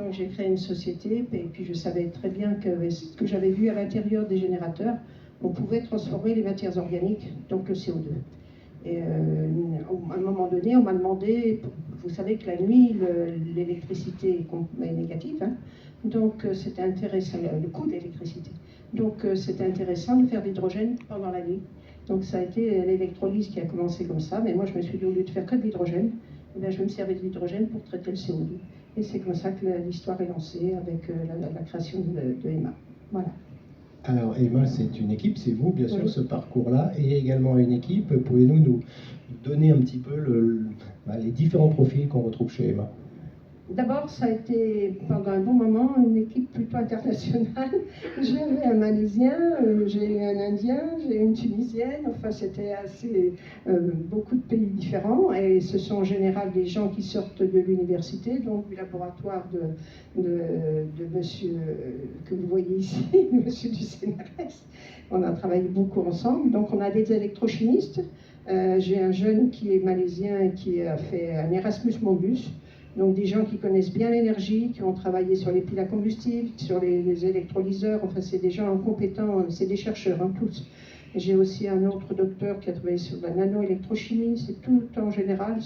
Donc j'ai créé une société, et puis je savais très bien que ce que j'avais vu à l'intérieur des générateurs, on pouvait transformer les matières organiques, donc le CO2. Et à un moment donné, on m'a demandé, vous savez que la nuit, l'électricité est négative, hein, donc c'était intéressant, le coût de l'électricité. Donc c'était intéressant de faire de l'hydrogène pendant la nuit. Donc ça a été l'électrolyse qui a commencé comme ça, mais moi je me suis dit, au lieu de faire que de l'hydrogène, je vais me servir de l'hydrogène pour traiter le CO2. Et c'est comme ça que l'histoire est lancée avec la création de EMA. Voilà. Alors EMA, c'est une équipe, c'est vous bien sûr, Oui. ce parcours-là, et également une équipe. Pouvez-vous nous donner un petit peu les différents profils qu'on retrouve chez EMA? D'abord, ça a été pendant un bon moment une équipe plutôt internationale. J'avais un Malaisien, j'ai eu un Indien, j'ai eu une Tunisienne, enfin c'était assez beaucoup de pays différents, et ce sont en général des gens qui sortent de l'université, donc du laboratoire de monsieur que vous voyez ici, monsieur du CNRS. On a travaillé beaucoup ensemble, donc on a des électrochimistes. J'ai un jeune qui est malaisien et qui a fait un Erasmus Mundus. Donc des gens qui connaissent bien l'énergie, qui ont travaillé sur les piles à combustible, sur les électrolyseurs, enfin c'est des gens compétents, c'est des chercheurs, hein, tous. J'ai aussi un autre docteur qui a travaillé sur la nanoélectrochimie, c'est tout en général.